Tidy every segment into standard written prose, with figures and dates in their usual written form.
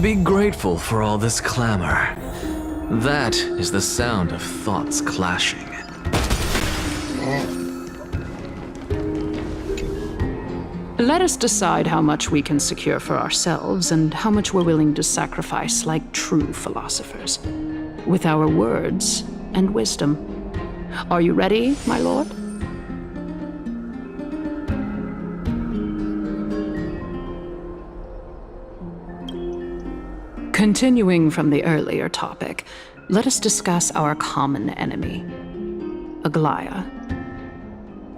Be grateful for all this clamor. That is the sound of thoughts clashing. Let us decide how much we can secure for ourselves and how much we're willing to sacrifice like true philosophers. With our words and wisdom. Are you ready, my lord? Continuing from the earlier topic, let us discuss our common enemy, Aglaia.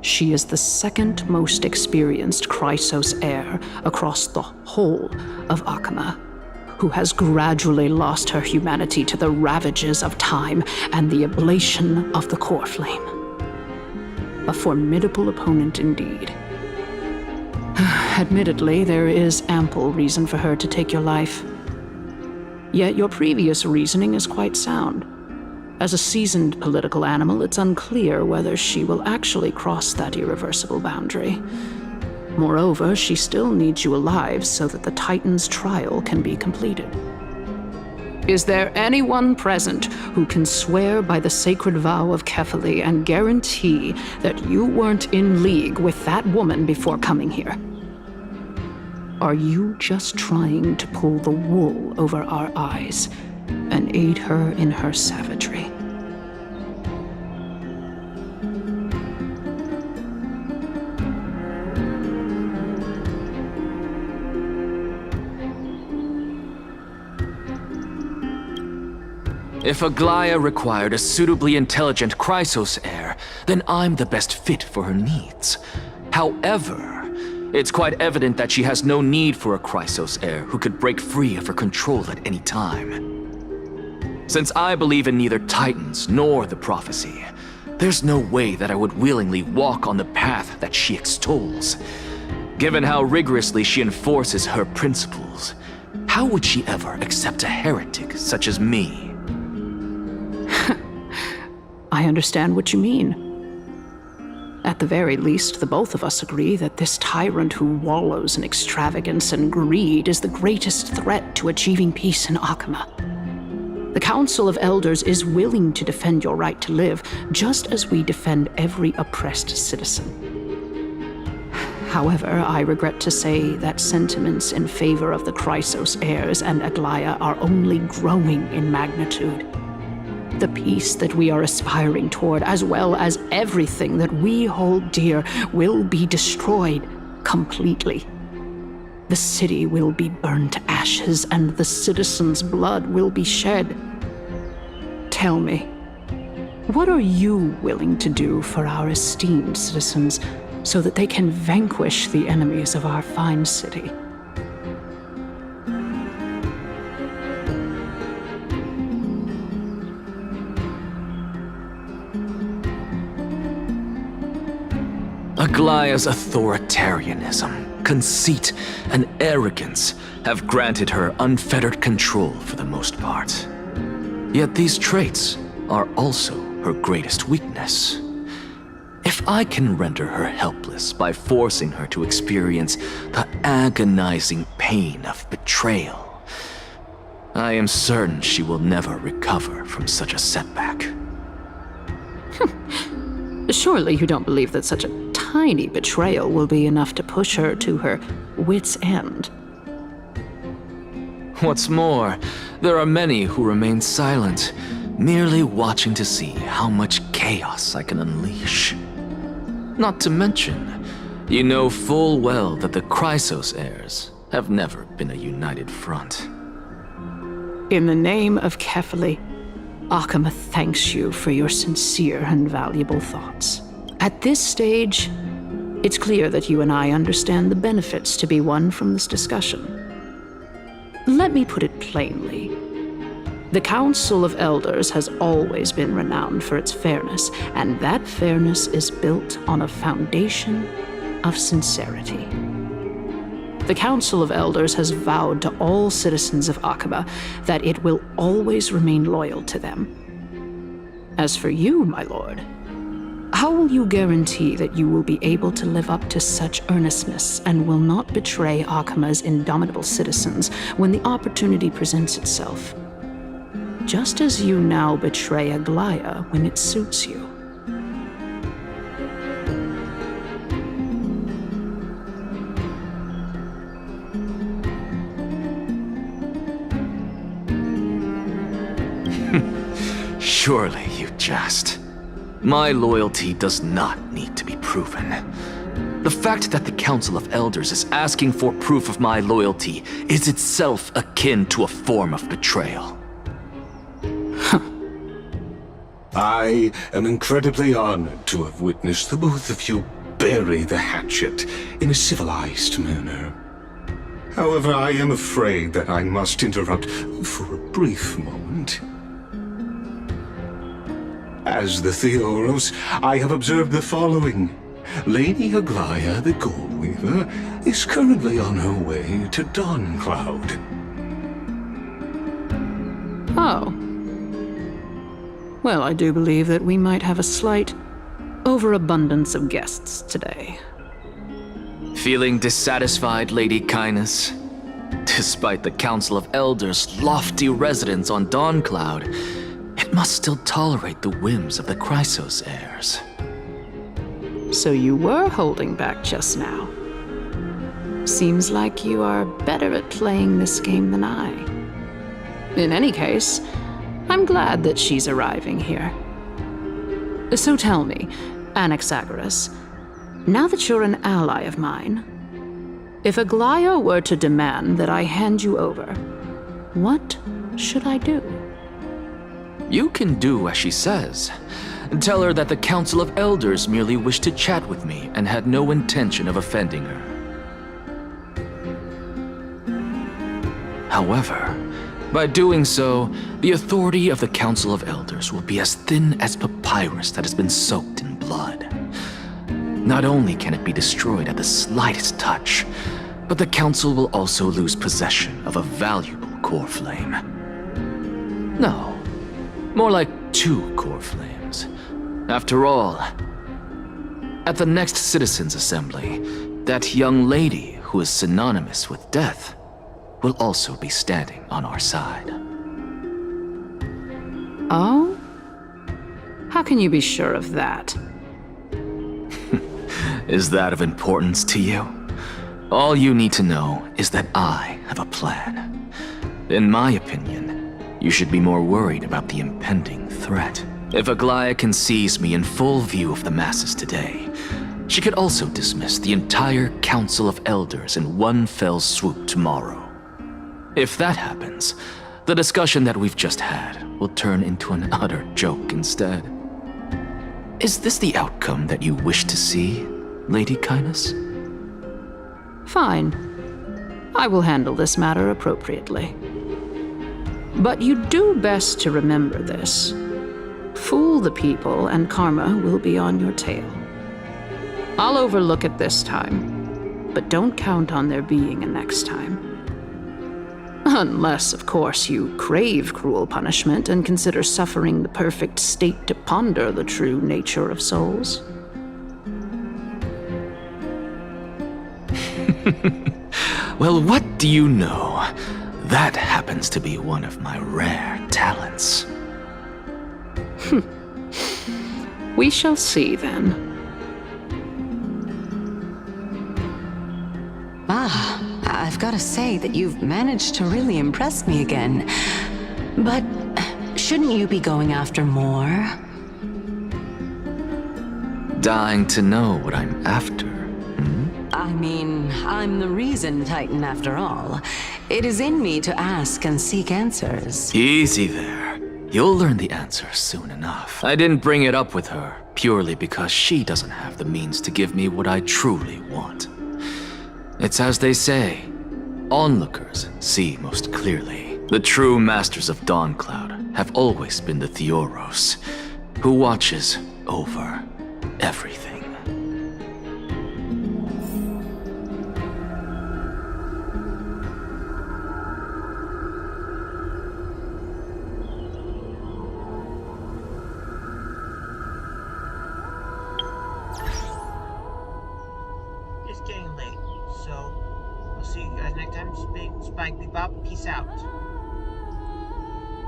She is the second most experienced Chrysos heir across the whole of Akama, who has gradually lost her humanity to the ravages of time and the ablation of the core flame. A formidable opponent indeed. Admittedly, there is ample reason for her to take your life. Yet your previous reasoning is quite sound. As a seasoned political animal, it's unclear whether she will actually cross that irreversible boundary. Moreover, she still needs you alive so that the Titan's trial can be completed. Is there anyone present who can swear by the sacred vow of Kefali and guarantee that you weren't in league with that woman before coming here? Are you just trying to pull the wool over our eyes and aid her in her savagery? If Aglaia required a suitably intelligent Chrysos heir, then I'm the best fit for her needs. However, it's quite evident that she has no need for a Chrysos heir who could break free of her control at any time. Since I believe in neither Titans nor the prophecy, there's no way that I would willingly walk on the path that she extols. Given how rigorously she enforces her principles, how would she ever accept a heretic such as me? I understand what you mean. At the very least, the both of us agree that this tyrant who wallows in extravagance and greed is the greatest threat to achieving peace in Akama. The Council of Elders is willing to defend your right to live, just as we defend every oppressed citizen. However, I regret to say that sentiments in favor of the Chrysos heirs and Aglaia are only growing in magnitude. The peace that we are aspiring toward, as well as everything that we hold dear, will be destroyed completely. The city will be burned to ashes, and the citizens' blood will be shed. Tell me, what are you willing to do for our esteemed citizens so that they can vanquish the enemies of our fine city? Aglaia's authoritarianism, conceit, and arrogance have granted her unfettered control for the most part. Yet these traits are also her greatest weakness. If I can render her helpless by forcing her to experience the agonizing pain of betrayal, I am certain she will never recover from such a setback. Surely you don't believe that such a tiny betrayal will be enough to push her to her wit's end. What's more, there are many who remain silent, merely watching to see how much chaos I can unleash. Not to mention, you know full well that the Chrysos heirs have never been a united front. In the name of Kefali, Akama thanks you for your sincere and valuable thoughts. At this stage, it's clear that you and I understand the benefits to be won from this discussion. Let me put it plainly. The Council of Elders has always been renowned for its fairness, and that fairness is built on a foundation of sincerity. The Council of Elders has vowed to all citizens of Akaba that it will always remain loyal to them. As for you, my lord, How will you guarantee that you will be able to live up to such earnestness and will not betray Akama's indomitable citizens when the opportunity presents itself? Just as you now betray Aglaya when it suits you. Surely you jest. My loyalty does not need to be proven. The fact that the Council of Elders is asking for proof of my loyalty is itself akin to a form of betrayal. I am incredibly honored to have witnessed the both of you bury the hatchet in a civilized manner. However, I am afraid that I must interrupt for a brief moment. As the Theoros, I have observed the following. Lady Aglaya, the Goldweaver, is currently on her way to Dawncloud. Oh. Well, I do believe that we might have a slight overabundance of guests today. Feeling dissatisfied, Lady Kindness? Despite the Council of Elders' lofty residence on Dawncloud, it must still tolerate the whims of the Chrysos heirs. So you were holding back just now. Seems like you are better at playing this game than I. In any case, I'm glad that she's arriving here. So tell me, Anaxagoras, now that you're an ally of mine, if Aglaya were to demand that I hand you over, what should I do? You can do as she says. Tell her that the Council of Elders merely wished to chat with me and had no intention of offending her. However, by doing so, the authority of the Council of Elders will be as thin as papyrus that has been soaked in blood. Not only can it be destroyed at the slightest touch, but the Council will also lose possession of a valuable core flame. No. More like 2 core flames. After all, at the next Citizens' Assembly, that young lady who is synonymous with death will also be standing on our side. Oh? How can you be sure of that? Is that of importance to you? All you need to know is that I have a plan. In my opinion, you should be more worried about the impending threat. If Aglaya can seize me in full view of the masses today, she could also dismiss the entire Council of Elders in one fell swoop tomorrow. If that happens, the discussion that we've just had will turn into an utter joke instead. Is this the outcome that you wish to see, Lady Kindness? Fine. I will handle this matter appropriately. But you do best to remember this. Fool the people and karma will be on your tail. I'll overlook it this time, but don't count on there being a next time. Unless, of course, you crave cruel punishment and consider suffering the perfect state to ponder the true nature of souls. Well, what do you know? That happens to be one of my rare talents. We shall see, then. I've got to say that you've managed to really impress me again. But shouldn't you be going after more? Dying to know what I'm after. I mean, I'm the reason Titan after all. It is in me to ask and seek answers. Easy there. You'll learn the answer soon enough. I didn't bring it up with her purely because she doesn't have the means to give me what I truly want. It's as they say, onlookers see most clearly. The true masters of Dawncloud have always been the Theoros, who watches over everything. is getting late. So, I'll see you guys next time. Spike, Bebop, peace out.